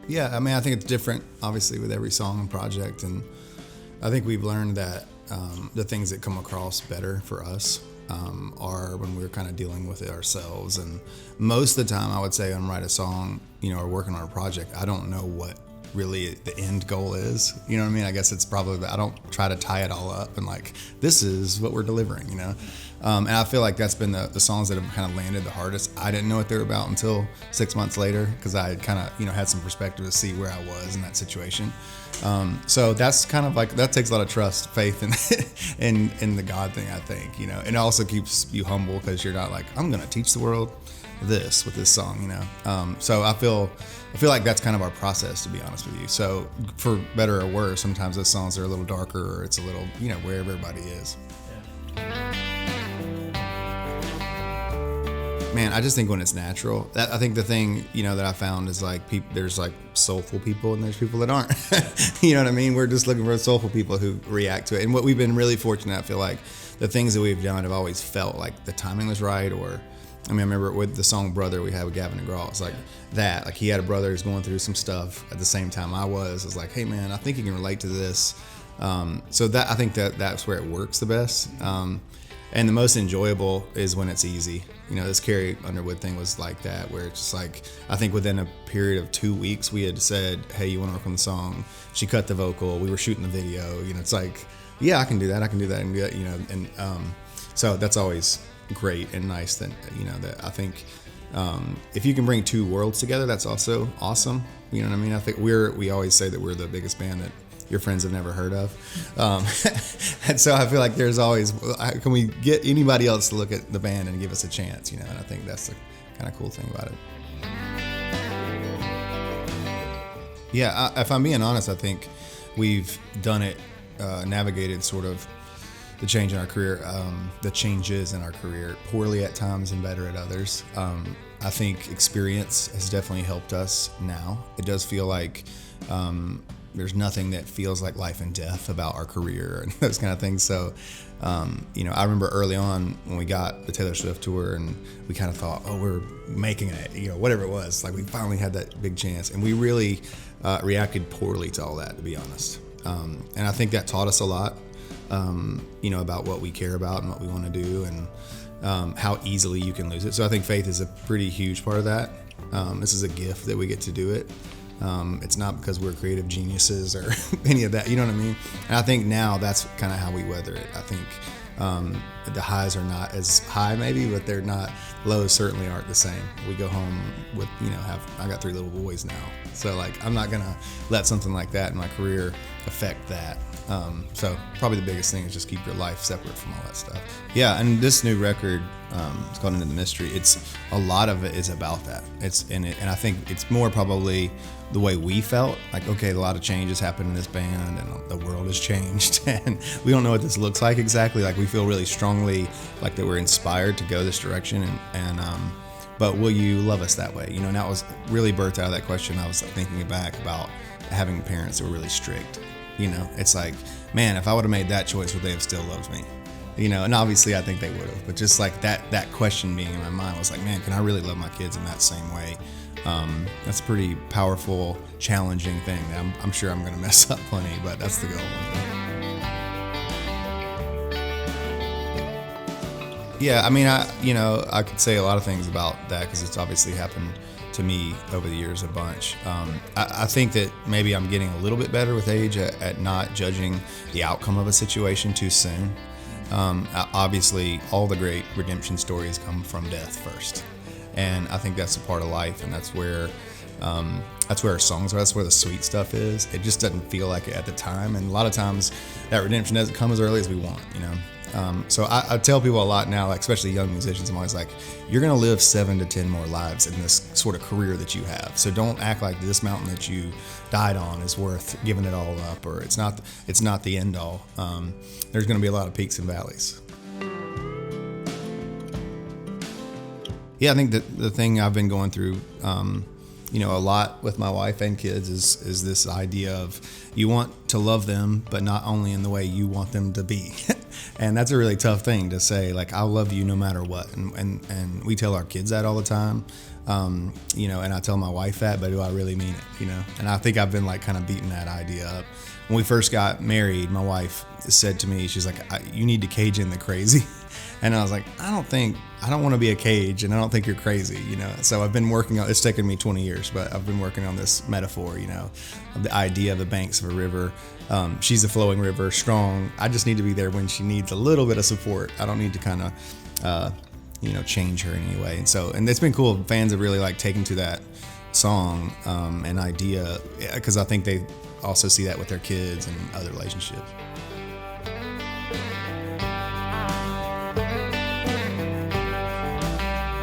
Yeah, I mean, I think it's different, obviously, with every song and project, and I think we've learned that the things that come across better for us are when we're kind of dealing with it ourselves. And most of the time, I would say, when I write a song, or working on a project, I don't know what really the end goal is. You know what I mean? I guess it's probably that I don't try to tie it all up and like, this is what we're delivering, And I feel like that's been the songs that have kind of landed the hardest. I didn't know what they were about until 6 months later, because I had kind of, had some perspective to see where I was in that situation. So that's kind of like, that takes a lot of trust, faith in the God thing, I think, and it also keeps you humble, because you're not like, I'm going to teach the world this with this song, So I feel like that's kind of our process, to be honest with you. So for better or worse, sometimes those songs are a little darker, or it's a little, where everybody is. Man, I just think when it's natural, I think the thing, that I found is like, there's like soulful people and there's people that aren't, you know what I mean? We're just looking for soulful people who react to it. And what we've been really fortunate, I feel like the things that we've done have always felt like the timing was right. Or, I remember with the song Brother we had with Gavin DeGraw, it's like that, like he had a brother who's going through some stuff at the same time I was. It's like, hey man, I think you can relate to this. So that, I think that's where it works the best. And the most enjoyable is when it's easy. This Carrie Underwood thing was like that, where it's just like, I think within a period of 2 weeks, we had said, hey, you want to work on the song? She cut the vocal. We were shooting the video. It's like, yeah, I can do that. And so that's always great and nice that, that I think if you can bring two worlds together, that's also awesome. You know what I mean? I think we always say that we're the biggest band that your friends have never heard of. And so I feel like there's always, can we get anybody else to look at the band and give us a chance, And I think that's the kind of cool thing about it. Yeah, if I'm being honest, I think we've done it, navigated sort of the change in our career, the changes in our career, poorly at times and better at others. I think experience has definitely helped us now. It does feel like there's nothing that feels like life and death about our career and those kind of things. So, I remember early on when we got the Taylor Swift tour and we kind of thought, oh, we're making it, whatever it was. Like we finally had that big chance, and we really reacted poorly to all that, to be honest. And I think that taught us a lot, about what we care about and what we want to do, and how easily you can lose it. So I think faith is a pretty huge part of that. This is a gift that we get to do it. It's not because we're creative geniuses or any of that, you know what I mean? And I think now that's kind of how we weather it. I think the highs are not as high maybe, but they're not, lows certainly aren't the same. We go home with, I got 3 little boys now. So like, I'm not going to let something like that in my career affect that. So probably the biggest thing is just keep your life separate from all that stuff. Yeah, and this new record, it's called Into the Mystery. It's a lot of it is about that. It's in it, and I think it's more probably the way we felt. Like, okay, a lot of changes happened in this band, and the world has changed, and we don't know what this looks like exactly. Like, we feel really strongly like that we're inspired to go this direction, and but will you love us that way? And that was really birthed out of that question. I was thinking back about having parents that were really strict. It's like, man, if I would have made that choice, would they have still loved me? And obviously I think they would have, but just like that question being in my mind was like, man, can I really love my kids in that same way? That's a pretty powerful, challenging thing. I'm sure I'm going to mess up plenty, but that's the goal. Yeah, I mean, I could say a lot of things about that because it's obviously happened to me over the years a bunch. I think that maybe I'm getting a little bit better with age at not judging the outcome of a situation too soon. Obviously, all the great redemption stories come from death first, and I think that's a part of life, and that's where our songs are. That's where the sweet stuff is. It just doesn't feel like it at the time, and a lot of times that redemption doesn't come as early as we want. So I tell people a lot now, like especially young musicians, I'm always like, you're going to live 7 to 10 more lives in this sort of career that you have. So don't act like this mountain that you died on is worth giving it all up, or it's not the end all. There's going to be a lot of peaks and valleys. Yeah, I think that the thing I've been going through, a lot with my wife and kids is this idea of you want to love them, but not only in the way you want them to be. And that's a really tough thing to say, like, I'll love you no matter what. And we tell our kids that all the time. And I tell my wife that, but do I really mean it, And I think I've been like kind of beating that idea up. When we first got married, my wife said to me, she's like, you need to cage in the crazy. And I was like, I don't want to be a cage, and I don't think you're crazy, So I've been working on, it's taken me 20 years, but I've been working on this metaphor, of the idea of the banks of a river. She's a flowing river, strong. I just need to be there when she needs a little bit of support. I don't need to kind of, change her in any way. And it's been cool. Fans have really like taken to that song and idea, because I think they also see that with their kids and other relationships.